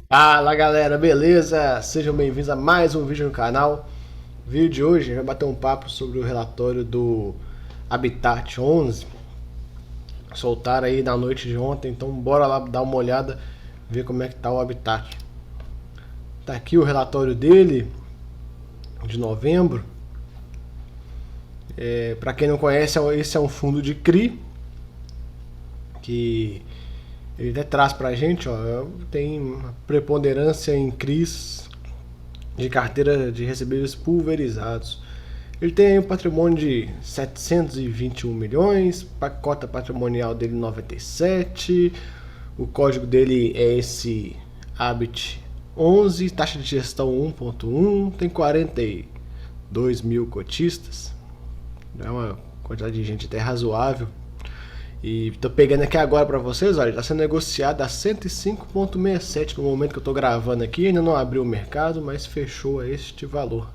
Fala galera, beleza? Sejam bem-vindos a mais um vídeo no canal. No vídeo de hoje a gente vai bater um papo sobre o relatório do Habitat 11. Soltaram aí na noite de ontem, então bora lá dar uma olhada, ver como é que tá o Habitat. Tá aqui o relatório dele de novembro. Para quem não conhece, esse é um fundo de CRI que ele até traz pra gente, ó, tem uma preponderância em CRIs de carteira de recebíveis pulverizados. Ele tem um patrimônio de 721 milhões, a cota patrimonial dele 97, o código dele é esse Habit 11, taxa de gestão 1.1, tem 42 mil cotistas, é uma quantidade de gente até razoável. E tô pegando aqui agora para vocês, olha, está sendo negociado a 105,67 no momento que eu tô gravando aqui. Ainda não abriu o mercado, mas fechou a este valor.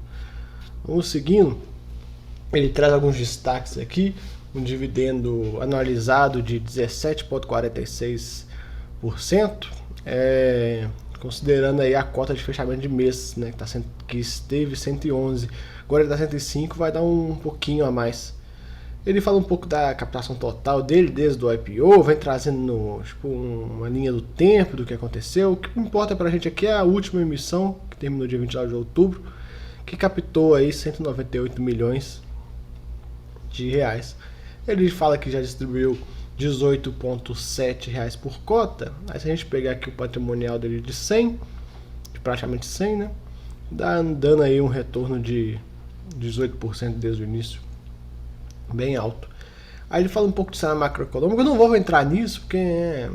Vamos seguindo. Ele traz alguns destaques aqui. Um dividendo anualizado de 17,46%, considerando aí a cota de fechamento de mês, né, que esteve 111, agora ele está 105, vai dar um pouquinho a mais. Ele fala um pouco da captação total dele desde o IPO, vem trazendo uma linha do tempo do que aconteceu. O que importa pra gente aqui é a última emissão, que terminou dia 29 de outubro, que captou aí 198 milhões de reais. Ele fala que já distribuiu 18,7 reais por cota. Aí se a gente pegar aqui o patrimonial dele de 100, de praticamente 100, né, dando aí um retorno de 18% desde o início, bem alto. Aí ele fala um pouco de cenário macroeconômico. Eu não vou entrar nisso porque é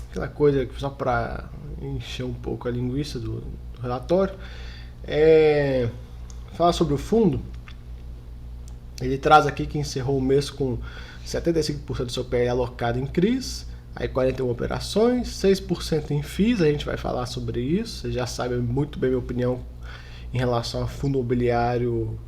aquela coisa só para encher um pouco a linguiça do relatório. Fala sobre o fundo. Ele traz aqui que encerrou o mês com 75% do seu PL alocado em CRIs, aí 41 operações, 6% em FIIs, a gente vai falar sobre isso. Você já sabe muito bem a minha opinião em relação ao fundo imobiliário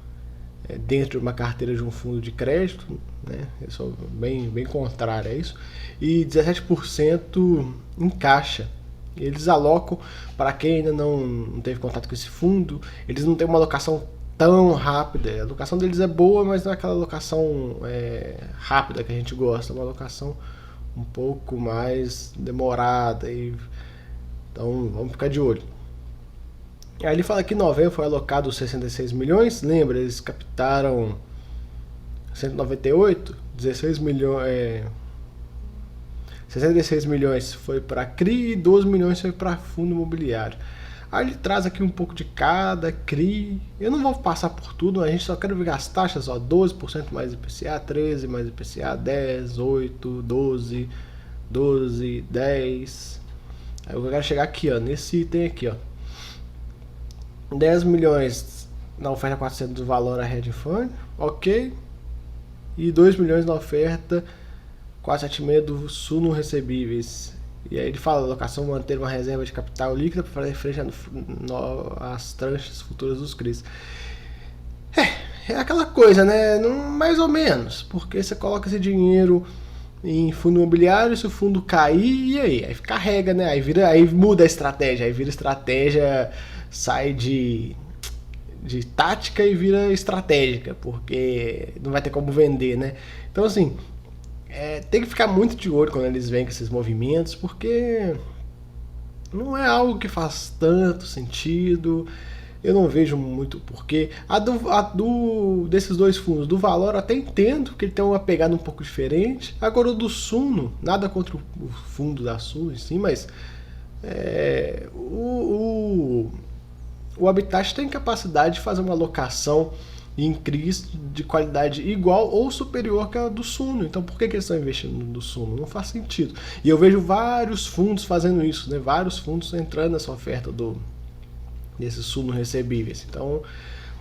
dentro de uma carteira de um fundo de crédito, né? Eu sou bem contrário a isso. E 17% em caixa. Eles alocam, para quem ainda não teve contato com esse fundo, eles não têm uma alocação tão rápida. A alocação deles é boa, mas não é aquela alocação rápida que a gente gosta, é uma alocação um pouco mais demorada. Então vamos ficar de olho. Aí ele fala que em novembro foi alocado 66 milhões, lembra, eles captaram 198, 16 milhões, 66 milhões foi para CRI e 12 milhões foi para fundo imobiliário. Aí ele traz aqui um pouco de cada CRI. Eu não vou passar por tudo, a gente só quer ver as taxas, ó, 12% mais IPCA, 13 mais IPCA, 10, 8, 12, 12, 10. Aí eu quero chegar aqui, ó, nesse item aqui, ó. 10 milhões na oferta 400 do valor a hedge fund, ok. E 2 milhões na oferta 476 do Suno Recebíveis. E aí ele fala, a alocação manter uma reserva de capital líquida para fazer frente às tranches futuras dos CRIs. É aquela coisa, né? Mais ou menos, porque você coloca esse dinheiro em fundo imobiliário, se o fundo cair, e aí? Aí carrega, né? Aí muda a estratégia, aí vira estratégia, sai de tática e vira estratégica, porque não vai ter como vender, né? Então, assim, tem que ficar muito de olho quando eles vêm com esses movimentos, porque não é algo que faz tanto sentido. Eu não vejo muito porquê. Desses dois fundos, do Valor, até entendo que ele tem uma pegada um pouco diferente. Agora o do Suno, nada contra o fundo da Suno em si, mas o Habitat tem capacidade de fazer uma alocação em CRIs de qualidade igual ou superior que a do Suno. Então por que eles estão investindo no Suno? Não faz sentido. E eu vejo vários fundos fazendo isso, né? Vários fundos entrando nessa oferta desses Suno recebíveis. Então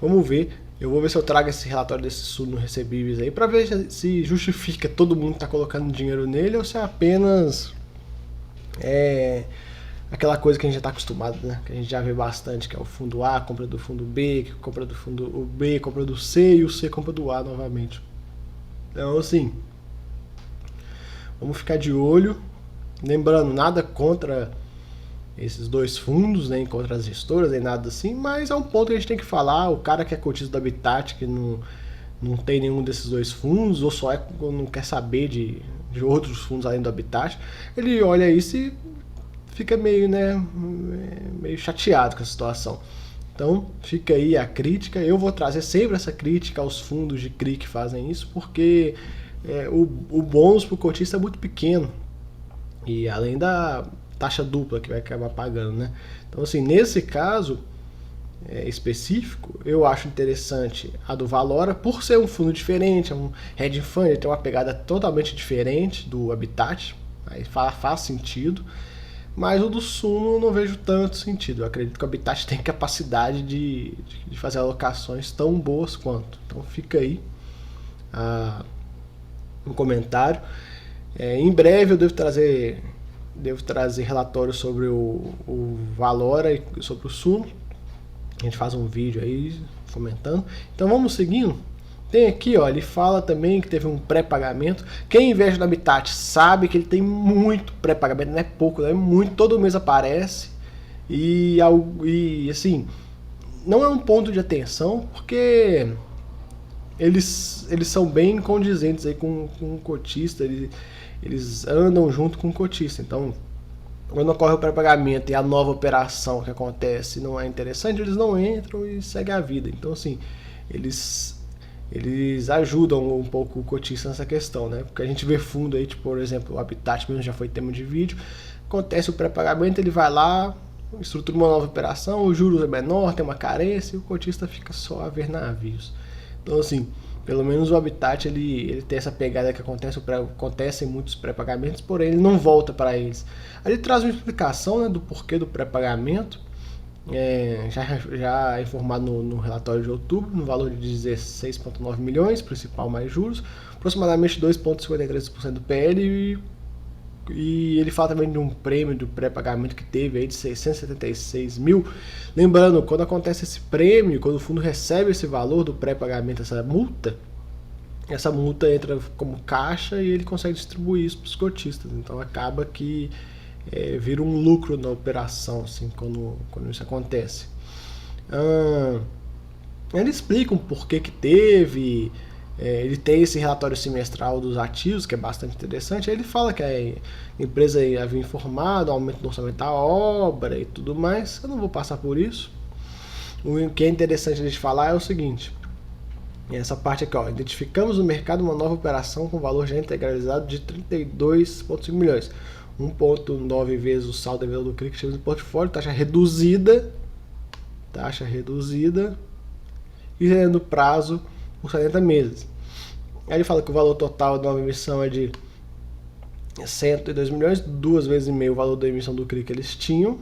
vamos ver. Eu vou ver se eu trago esse relatório desses Suno recebíveis aí para ver se justifica todo mundo tá colocando dinheiro nele ou se é apenas aquela coisa que a gente já está acostumado, né? Que a gente já vê bastante, que é o fundo A, compra do fundo B, que compra do fundo o B, compra do C e o C compra do A novamente. Então, assim, vamos ficar de olho. Lembrando, nada contra esses dois fundos, nem contra as gestoras, nem nada assim, mas é um ponto que a gente tem que falar. O cara que é cotista do Habitat, que não tem nenhum desses dois fundos, ou só não quer saber de outros fundos além do Habitat, ele olha isso e fica meio, né, meio chateado com a situação. Então fica aí a crítica. Eu vou trazer sempre essa crítica aos fundos de CRI que fazem isso, porque o bônus para o cotista é muito pequeno, e além da taxa dupla que vai acabar pagando, né? Então, assim, nesse caso específico, eu acho interessante a do Valora, por ser um fundo diferente, é um hedge fund, tem uma pegada totalmente diferente do Habitat, aí faz sentido, mas o do Suno eu não vejo tanto sentido. Eu acredito que o Habitat tem capacidade de fazer alocações tão boas quanto. Então fica aí um comentário. Em breve eu devo trazer relatórios sobre o Valora e sobre o Suno. A gente faz um vídeo aí comentando. Então vamos seguindo. Tem aqui, ó, ele fala também que teve um pré-pagamento. Quem investe no Habitat sabe que ele tem muito pré-pagamento, não é pouco, não é muito, todo mês aparece. E assim, não é um ponto de atenção, porque eles são bem condizentes aí com o cotista, eles andam junto com o cotista. Então, quando ocorre o pré-pagamento e a nova operação que acontece não é interessante, eles não entram e seguem a vida. Então, assim, eles ajudam um pouco o cotista nessa questão, né? Porque a gente vê fundo aí, tipo, por exemplo, o Habitat mesmo já foi tema de vídeo, acontece o pré-pagamento, ele vai lá, estrutura uma nova operação, o juros é menor, tem uma carência e o cotista fica só a ver navios. Então, assim, pelo menos o Habitat ele tem essa pegada que acontecem muitos pré-pagamentos, porém ele não volta para eles. Aí ele traz uma explicação, né, do porquê do pré-pagamento, já informado no relatório de outubro, no valor de 16,9 milhões, principal mais juros, aproximadamente 2,53% do PL, e ele fala também de um prêmio do pré-pagamento que teve aí de 676 mil. Lembrando, quando acontece esse prêmio, quando o fundo recebe esse valor do pré-pagamento, essa multa entra como caixa e ele consegue distribuir isso para os cotistas. Então acaba que vira um lucro na operação, assim, quando isso acontece. Ele explica um porquê que teve. Ele tem esse relatório semestral dos ativos, que é bastante interessante. Aí ele fala que a empresa havia informado o aumento do orçamento da obra e tudo mais. Eu não vou passar por isso. O que é interessante a gente falar é o seguinte: essa parte aqui, ó, identificamos no mercado uma nova operação com valor já integralizado de 32,5 milhões. 1,9 vezes o saldo devido do CRI que tivemos no portfólio, taxa reduzida, e tendo prazo por 70 meses. Aí ele fala que o valor total da nova emissão é de 102 milhões, 2 vezes e meio o valor da emissão do CRI que eles tinham.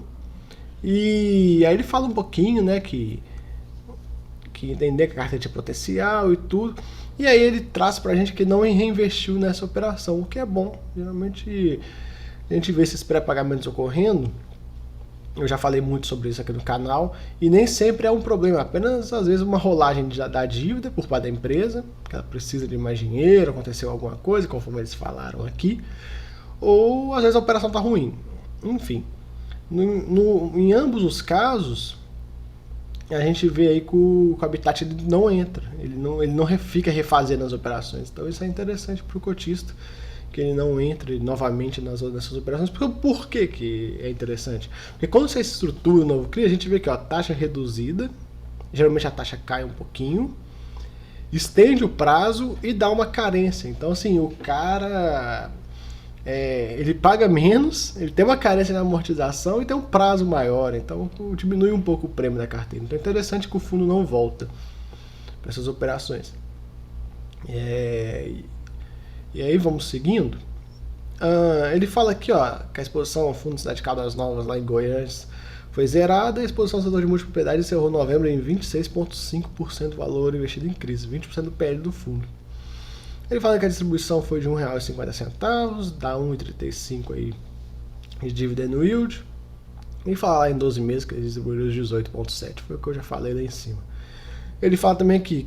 E aí ele fala um pouquinho, né, que entender que a carteira tinha potencial e tudo. E aí ele traz pra gente que não reinvestiu nessa operação, o que é bom. Geralmente a gente vê esses pré-pagamentos ocorrendo. Eu já falei muito sobre isso aqui no canal, e nem sempre é um problema, apenas às vezes uma rolagem da dívida por parte da empresa, que ela precisa de mais dinheiro, aconteceu alguma coisa, conforme eles falaram aqui, ou às vezes a operação está ruim. Enfim, em ambos os casos, a gente vê aí que o Habitat não entra, ele não fica refazendo as operações, então isso é interessante para o cotista, que ele não entre novamente nessas operações. Por que é interessante? Porque quando você estrutura o novo CRI, a gente vê que a taxa reduzida, geralmente a taxa cai um pouquinho, estende o prazo e dá uma carência. Então, assim, o cara ele paga menos, ele tem uma carência na amortização e tem um prazo maior, então diminui um pouco o prêmio da carteira. Então é interessante que o fundo não volta para essas operações. E aí vamos seguindo. Ele fala aqui, ó, que a exposição ao fundo de Cidade de Caldas Novas lá em Goiás foi zerada e a exposição ao setor de multipropriedade encerrou novembro em 26,5% do valor investido em crise, 20% do PL do fundo. Ele fala que a distribuição foi de R$ 1,50, dá 1,35 aí de dividend yield. E fala lá em 12 meses que eles distribuíram os 18,7, foi o que eu já falei lá em cima. Ele fala também que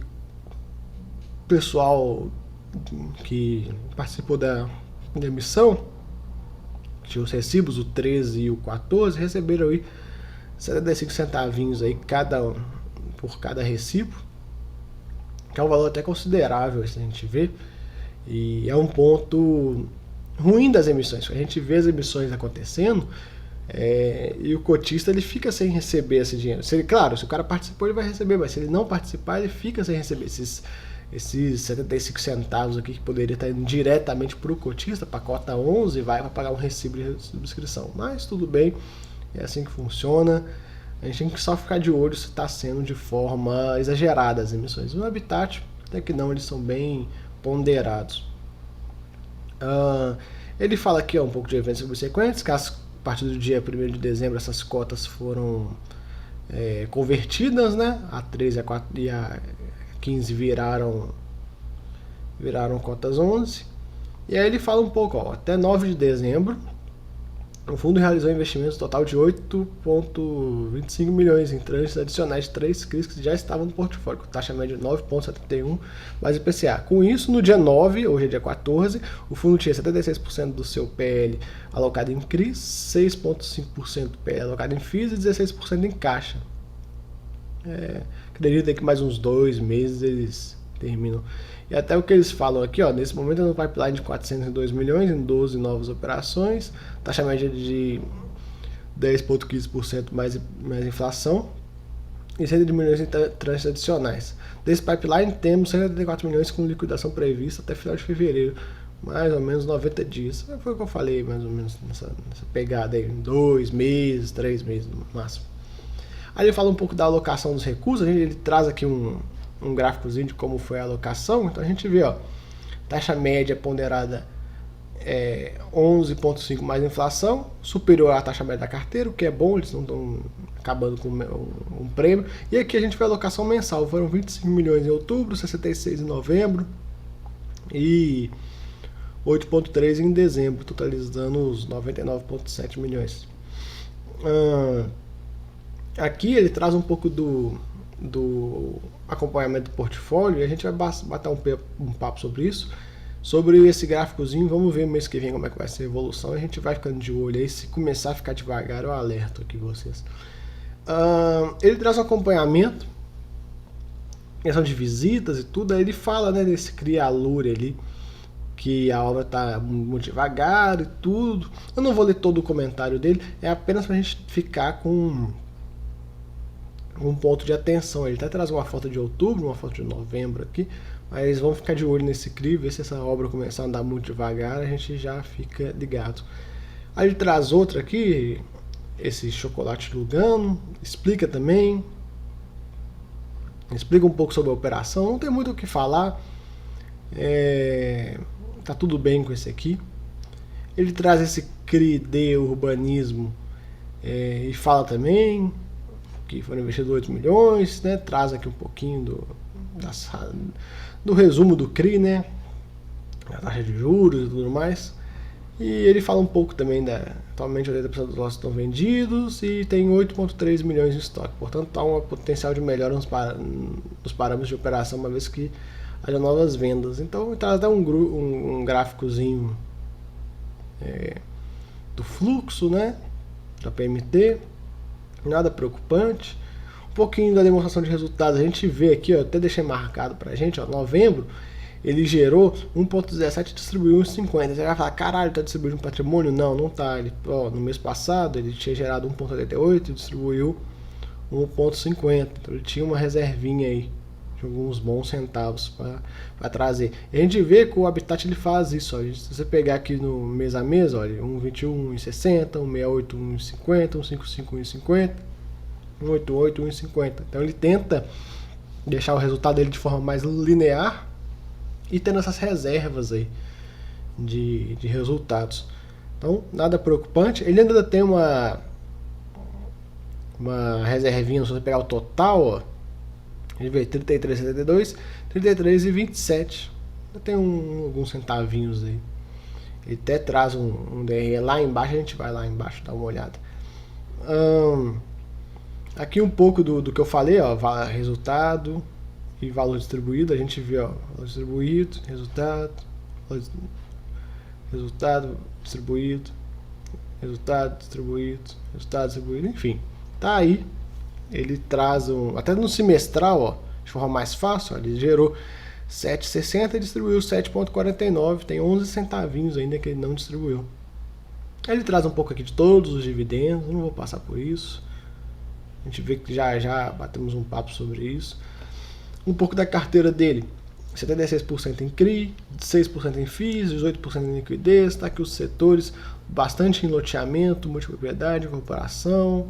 o pessoal que participou da emissão, tinha os recibos, o 13 e o 14, receberam aí 75 centavinhos aí por cada recibo, que é um valor até considerável, se a gente vê, e é um ponto ruim das emissões. A gente vê as emissões acontecendo e o cotista ele fica sem receber esse dinheiro. Claro, se o cara participou ele vai receber, mas se ele não participar ele fica sem receber esses 75 centavos aqui que poderia estar indo diretamente para o cotista, para a cota 11, vai para pagar um recibo de subscrição. Mas tudo bem, é assim que funciona. A gente tem que só ficar de olho se está sendo de forma exagerada as emissões. No Habitat, até que não, eles são bem ponderados. Ele fala aqui um pouco de eventos subsequentes, que a partir do dia 1º de dezembro essas cotas foram convertidas, né? A 13 e a 15 viraram cotas 11. E aí ele fala um pouco, até 9 de dezembro, o fundo realizou investimentos total de 8,25 milhões em tranches adicionais de 3 CRIs que já estavam no portfólio, com taxa média de 9,71 mais IPCA. Com isso, no dia 9, hoje é dia 14, o fundo tinha 76% do seu PL alocado em CRIs, 6,5% do PL alocado em FIIs e 16% em caixa. Acredito que mais uns 2 meses eles terminam. E até o que eles falam aqui, nesse momento é no pipeline de 402 milhões em 12 novas operações, taxa média de 10,15% mais inflação e 100 milhões em tranches adicionais. Desse pipeline temos 184 milhões com liquidação prevista até final de fevereiro, mais ou menos 90 dias. Foi o que eu falei, mais ou menos nessa pegada aí, 2 meses, 3 meses no máximo. Aí ele fala um pouco da alocação dos recursos, ele traz aqui um gráficozinho de como foi a alocação. Então a gente vê, taxa média ponderada 11,5 mais inflação, superior à taxa média da carteira, o que é bom, eles não estão acabando com um prêmio. E aqui a gente vê a alocação mensal, foram 25 milhões em outubro, 66 em novembro e 8,3 em dezembro, totalizando os 99,7 milhões. Aqui ele traz um pouco do acompanhamento do portfólio e a gente vai bater um papo sobre isso, sobre esse gráficozinho. Vamos ver mês que vem como é que vai ser a evolução. A gente vai ficando de olho aí, se começar a ficar devagar eu alerto aqui vocês. Ele traz um acompanhamento, questão de visitas e tudo. Aí ele fala, né, desse Crialure ali, que a obra está muito devagar e tudo. Eu não vou ler todo o comentário dele, é apenas para a gente ficar com um ponto de atenção. Ele até traz uma foto de outubro, uma foto de novembro aqui, mas vamos ficar de olho nesse CRI, ver se essa obra começar a andar muito devagar, a gente já fica ligado. Aí ele traz outra aqui, esse chocolate Lugano, explica também, explica um pouco sobre a operação, não tem muito o que falar, tá tudo bem com esse aqui. Ele traz esse CRI de urbanismo e fala também que foram investidos 8 milhões, né? Traz aqui um pouquinho do resumo do CRI, né? A taxa de juros e tudo mais. E ele fala um pouco também atualmente 80% dos lotes estão vendidos e tem 8,3 milhões em estoque. Portanto, há um potencial de melhora nos parâmetros de operação, uma vez que haja novas vendas. Então, traz até um gráficozinho do fluxo, né? Da PMT. Nada preocupante. Um pouquinho da demonstração de resultados. A gente vê aqui, até deixei marcado pra gente, novembro, ele gerou 1,17 e distribuiu 1,50. Você vai falar, caralho, tá distribuindo um patrimônio? Não, não tá. No mês passado ele tinha gerado 1,88 e distribuiu 1,50. Então ele tinha uma reservinha aí de alguns bons centavos para trazer. E a gente vê que o Habitat ele faz isso. Se você pegar aqui no mês a mês, olha, 1,21, 1,60, 1,68, 1,50, 1,55, 1,50, 1,88, 1,50. Então ele tenta deixar o resultado dele de forma mais linear e tendo essas reservas aí de resultados. Então, nada preocupante. Ele ainda tem uma reservinha, se você pegar o total, ó, a gente vê 33,72, 33,27. Tem alguns centavinhos aí. Ele até traz um DRE lá embaixo, a gente vai lá embaixo dar uma olhada. Aqui um pouco do que eu falei, ó, resultado e valor distribuído. A gente vê, ó, valor distribuído, resultado, distribuído. resultado distribuído, enfim. Tá aí. Ele traz até no semestral, ó, de forma mais fácil, ó, ele gerou 7,60 e distribuiu 7,49, tem 11 centavinhos ainda que ele não distribuiu. Ele traz um pouco aqui de todos os dividendos, não vou passar por isso. A gente vê que já batemos um papo sobre isso. Um pouco da carteira dele: 76% em CRI, 6% em FIIs, 18% em liquidez. Está aqui os setores, bastante em loteamento, multipropriedade, corporação,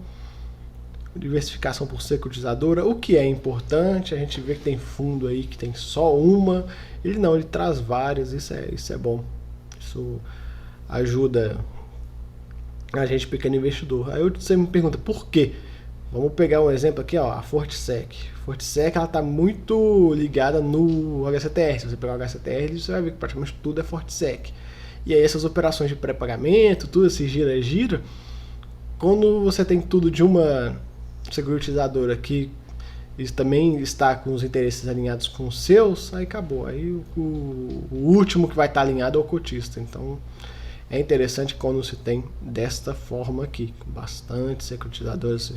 diversificação por securitizadora, o que é importante. A gente vê que tem fundo aí que tem só uma, ele traz várias, isso é bom, isso ajuda a gente, pequeno investidor. Aí você me pergunta por quê? Vamos pegar um exemplo aqui, ó, a Fortisec. Fortisec, ela está muito ligada no HCTR. Se você pegar o HCTR, você vai ver que praticamente tudo é Fortisec. E aí essas operações de pré-pagamento, tudo esse gira-gira, quando você tem tudo de uma securitizadora que também está com os interesses alinhados com os seus, aí acabou. Aí o último que vai estar alinhado é o cotista. Então é interessante quando se tem desta forma aqui, com bastante securitizadoras,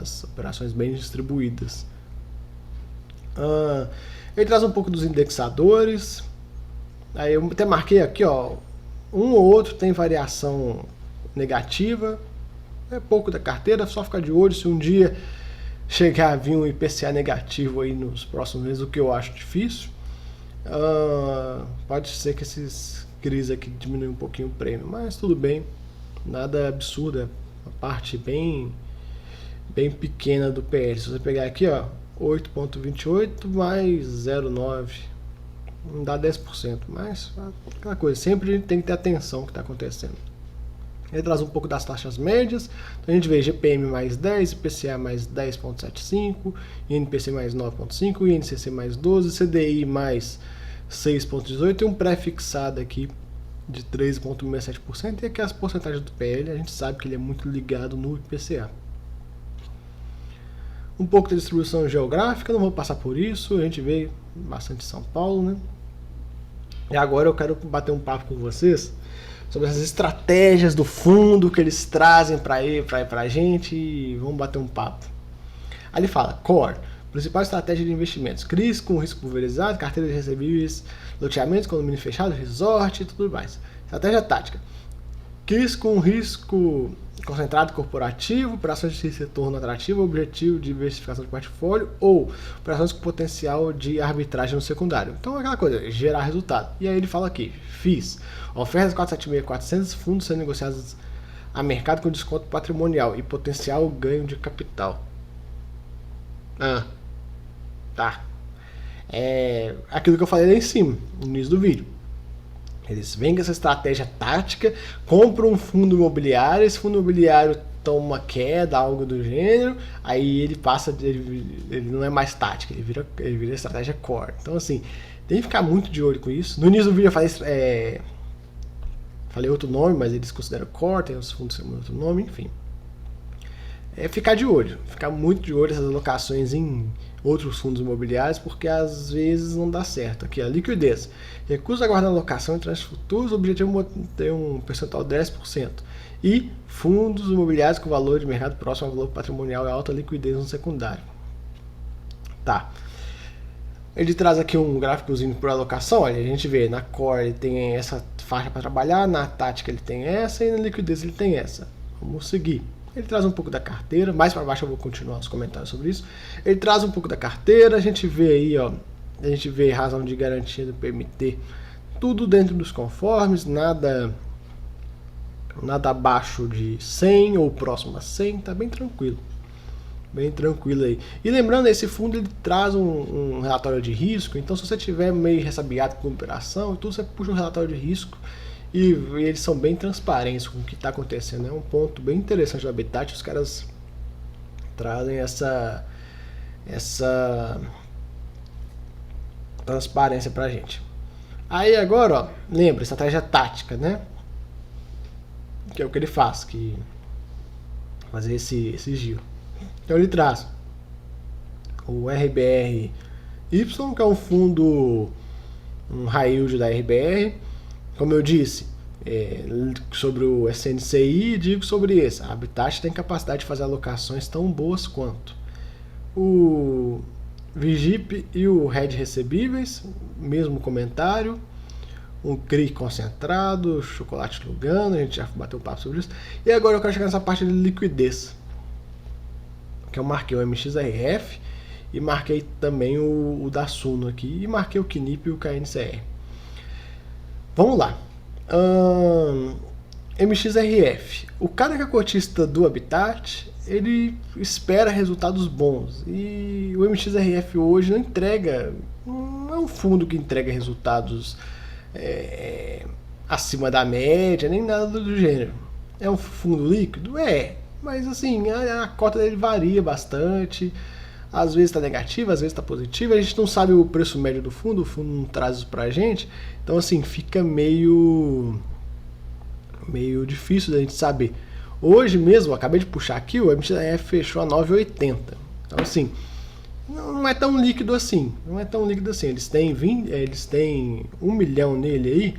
as operações bem distribuídas. Ele traz um pouco dos indexadores. Aí eu até marquei aqui, ó, um ou outro tem variação negativa. É pouco da carteira, só ficar de olho se um dia chegar a vir um IPCA negativo aí nos próximos meses, o que eu acho difícil. Pode ser que esses CRIs aqui diminuam um pouquinho o prêmio, mas tudo bem, nada absurdo, é uma parte bem pequena do PL. Se você pegar aqui, ó, 8,28 mais 0,9, não dá 10%, mas aquela coisa, sempre a gente tem que ter atenção ao que está acontecendo. Ele traz um pouco das taxas médias, então a gente vê GPM mais 10, IPCA mais 10,75, INPC mais 9,5, INCC mais 12, CDI mais 6,18 e um pré-fixado aqui de 3,67%. E aqui as porcentagens do PL, a gente sabe que ele é muito ligado no IPCA. Um pouco da distribuição geográfica, não vou passar por isso, a gente vê bastante São Paulo, né? E agora eu quero bater um papo com vocês sobre essas estratégias do fundo que eles trazem para a gente, e vamos bater um papo. Aí ele fala: Core, principal estratégia de investimentos: CRIs com risco pulverizado, carteira de recebíveis, loteamentos, condomínio fechado, resort e tudo mais. Estratégia tática: CRIs com risco concentrado corporativo, operações de retorno atrativo, objetivo de diversificação de portfólio, ou operações com potencial de arbitragem no secundário. Então é aquela coisa, gerar resultado. E aí ele fala aqui: FIIs, ofertas 476.400, fundos sendo negociados a mercado com desconto patrimonial e potencial ganho de capital. Tá. É aquilo que eu falei lá em cima, no início do vídeo. Eles vêm com essa estratégia tática, compram um fundo imobiliário, esse fundo imobiliário toma uma queda, algo do gênero, aí ele passa, ele não é mais tática, ele vira estratégia core. Então assim, tem que ficar muito de olho com isso. No início do vídeo eu falei outro nome, mas eles consideram core, tem os fundos com outro nome, enfim. É ficar de olho, ficar muito de olho essas alocações em outros fundos imobiliários, porque às vezes não dá certo. Aqui, a liquidez: recusa a guardar alocação em tranches futuros, o objetivo é ter um percentual de 10%. E fundos imobiliários com valor de mercado próximo ao valor patrimonial e alta liquidez no secundário. Tá. Ele traz aqui um gráficozinho por alocação. Olha, a gente vê na Core ele tem essa faixa para trabalhar, na tática ele tem essa e na liquidez ele tem essa. Vamos seguir. Ele traz um pouco da carteira, mais para baixo eu vou continuar os comentários sobre isso. Ele traz um pouco da carteira, a gente vê aí, ó, a gente vê razão de garantia do PMT, tudo dentro dos conformes, nada abaixo de 100 ou próximo a 100, tá bem tranquilo aí. E lembrando, esse fundo ele traz um relatório de risco, então se você tiver meio ressabiado com a operação, tudo, você puxa um relatório de risco. E eles são bem transparentes com o que está acontecendo. É um ponto bem interessante do Habitat. Os caras trazem essa transparência pra gente. Aí agora, ó, lembra, estratégia tática, né? Que é o que ele faz, que fazer esse giro. Então ele traz o RBRY, que é um fundo, um high yield da RBR. Como eu disse, sobre o SNCI, digo sobre esse. A Habitat tem capacidade de fazer alocações tão boas quanto o Vigip e o Red Recebíveis, mesmo comentário. Um CRI concentrado, chocolate Lugano, a gente já bateu um papo sobre isso. E agora eu quero chegar nessa parte de liquidez, que eu marquei o MXRF e marquei também o da Suno aqui, e marquei o KNIP e o KNCR. Vamos lá. MXRF. O cara que é cotista do Habitat, ele espera resultados bons. E o MXRF hoje não entrega, não é um fundo que entrega resultados acima da média, nem nada do gênero. É um fundo líquido? Mas assim, a cota dele varia bastante. Às vezes está negativa, às vezes está positiva. A gente não sabe o preço médio do fundo, o fundo não traz isso pra gente. Então assim, fica meio difícil da gente saber. Hoje mesmo, acabei de puxar aqui, o MXRF fechou a 9,80. Então assim, não é tão líquido assim. Eles têm 1 milhão nele aí.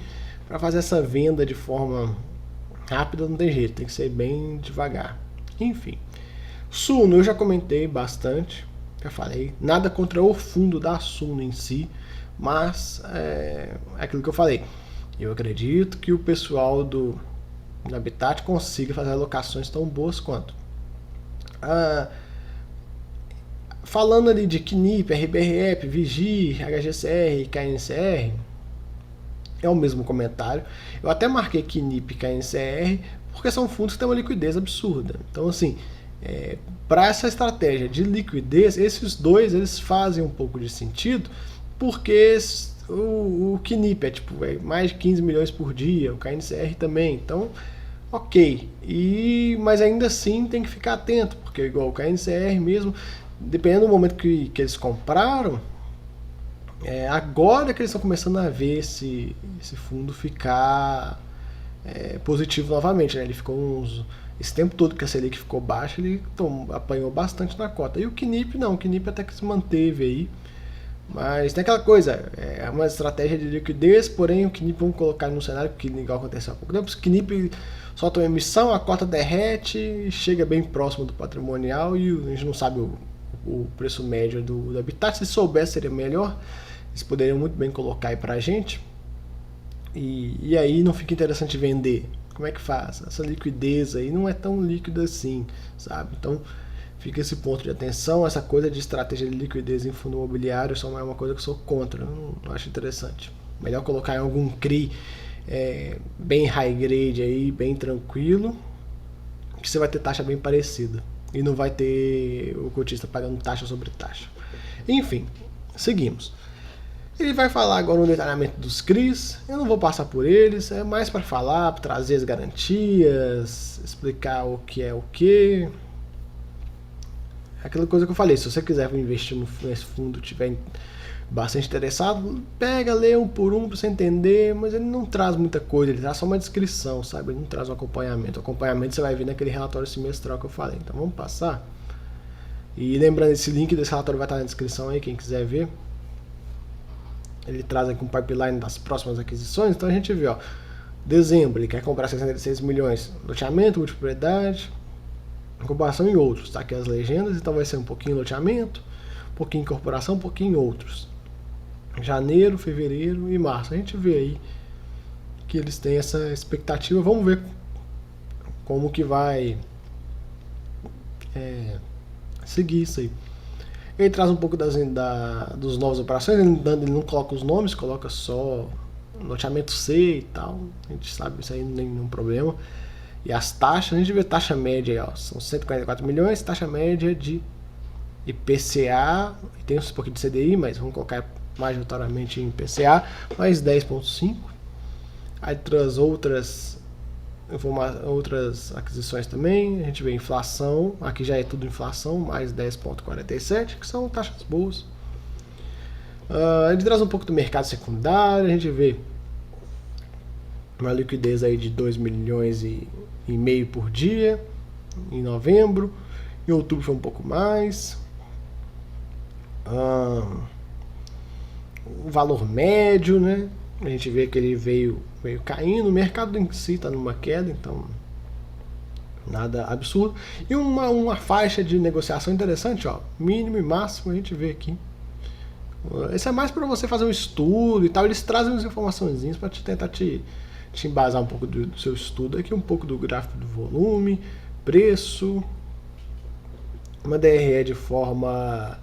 Para fazer essa venda de forma rápida não tem jeito, tem que ser bem devagar. Enfim, Suno eu já comentei bastante, já falei, nada contra o fundo da Suno em si, mas é aquilo que eu falei. Eu acredito que o pessoal do Habitat consiga fazer alocações tão boas quanto. Falando ali de KNIP, RBRF, Vigi, HGCR e KNCR, é o mesmo comentário. Eu até marquei KNIP e KNCR porque são fundos que têm uma liquidez absurda. Então, assim, para essa estratégia de liquidez, esses dois eles fazem um pouco de sentido, porque o KNIP é mais de 15 milhões por dia, o KNCR também. Então, ok. Mas ainda assim tem que ficar atento, porque igual o KNCR mesmo, dependendo do momento que eles compraram, agora que eles estão começando a ver esse fundo ficar positivo novamente, né? Ele ficou esse tempo todo que a Selic ficou baixa, ele apanhou bastante na cota. E o KNIP não, o KNIP até que se manteve aí. Mas tem aquela coisa, é uma estratégia de liquidez, porém o KNIP, vamos colocar num cenário que igual aconteceu há pouco tempo, o KNIP solta uma emissão, a cota derrete, chega bem próximo do patrimonial e a gente não sabe o preço médio do Habitat. Se soubesse seria melhor, eles poderiam muito bem colocar aí pra gente, e aí não fica interessante vender. Como é que faz? Essa liquidez aí não é tão líquida assim, sabe? Então fica esse ponto de atenção. Essa coisa de estratégia de liquidez em fundo imobiliário só é uma coisa que eu sou contra, não acho interessante. Melhor colocar em algum CRI bem high grade aí, bem tranquilo, que você vai ter taxa bem parecida e não vai ter o cotista pagando taxa sobre taxa. Enfim, seguimos. Ele vai falar agora no detalhamento dos CRIs. Eu não vou passar por eles, é mais para falar, para trazer as garantias, explicar o que é o que. Aquela coisa que eu falei, se você quiser investir nesse fundo, tiver bastante interessado, pega, lê um por um para você entender, mas ele não traz muita coisa, ele traz só uma descrição, sabe? Ele não traz um acompanhamento. O acompanhamento você vai ver naquele relatório semestral que eu falei. Então vamos passar. E lembrando, esse link desse relatório vai estar na descrição aí, quem quiser ver. Ele traz aqui um pipeline das próximas aquisições. Então a gente vê, dezembro, ele quer comprar 66 milhões, loteamento, multipropriedade, incorporação e outros. Tá aqui as legendas, então vai ser um pouquinho loteamento, um pouquinho incorporação, um pouquinho outros. Janeiro, fevereiro e março. A gente vê aí que eles têm essa expectativa. Vamos ver como que vai seguir isso aí. Ele traz um pouco dos novas operações, ele não coloca os nomes, coloca só loteamento C e tal. A gente sabe isso aí, não tem nenhum problema. E as taxas, a gente vê taxa média aí, são 144 milhões, taxa média de IPCA, tem um pouquinho de CDI, mas vamos colocar majoritariamente em IPCA, mais 10,5. Aí traz outras aquisições também. A gente vê inflação, aqui já é tudo inflação, mais 10,47, que são taxas boas. Ele traz um pouco do mercado secundário, a gente vê uma liquidez aí de 2 milhões e meio por dia em novembro. Em outubro foi um pouco mais. O valor médio, né? A gente vê que ele veio caindo, o mercado em si está numa queda, então nada absurdo. E uma faixa de negociação interessante, ó, mínimo e máximo, a gente vê aqui. Esse é mais para você fazer um estudo e tal. Eles trazem umas informações para tentar te embasar um pouco do seu estudo. Aqui um pouco do gráfico do volume, preço, uma DRE de forma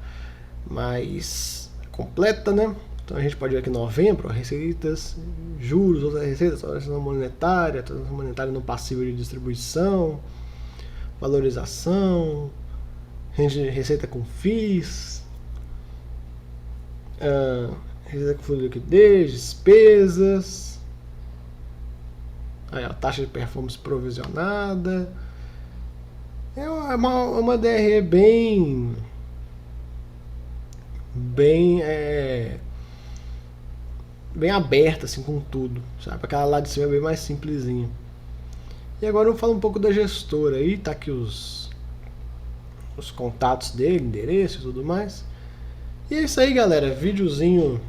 mais completa, né? Então a gente pode ver aqui novembro, receitas, juros, outras receitas, transação monetária no passivo de distribuição, valorização, receita com FIIs, receita com fundo de liquidez, despesas, aí, a taxa de performance provisionada. É uma DRE bem aberta assim com tudo, sabe? Aquela lá de cima é bem mais simplesinha. E agora eu falo um pouco da gestora aí, tá aqui os contatos dele, endereço e tudo mais. E é isso aí, galera, videozinho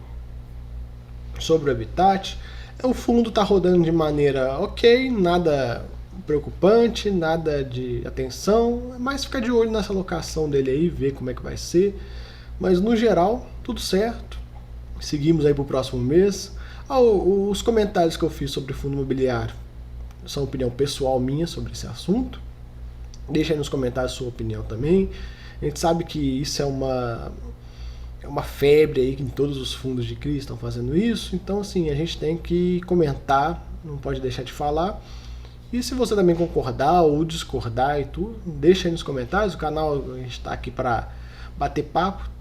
sobre o Habitat. O fundo tá rodando de maneira ok, nada preocupante, nada de atenção, mas ficar de olho nessa alocação dele aí, ver como é que vai ser. Mas no geral, tudo certo. Seguimos aí pro próximo mês. Os comentários que eu fiz sobre fundo imobiliário são opinião pessoal minha sobre esse assunto. Deixa aí nos comentários a sua opinião também. A gente sabe que isso é uma febre aí, que em todos os fundos de CRI estão fazendo isso. Então, assim, a gente tem que comentar, não pode deixar de falar. E se você também concordar ou discordar e tudo, deixa aí nos comentários. O canal, a gente está aqui para bater papo.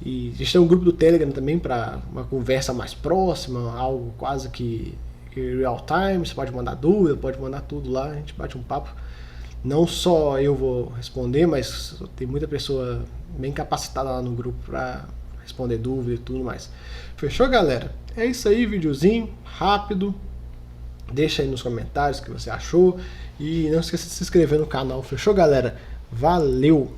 E a gente tem um grupo do Telegram também para uma conversa mais próxima, algo quase que real time. Você pode mandar dúvida, pode mandar tudo lá, a gente bate um papo. Não só eu vou responder, mas tem muita pessoa bem capacitada lá no grupo para responder dúvida e tudo mais. Fechou, galera? É isso aí, videozinho rápido. Deixa aí nos comentários o que você achou. E não esqueça de se inscrever no canal. Fechou, galera? Valeu!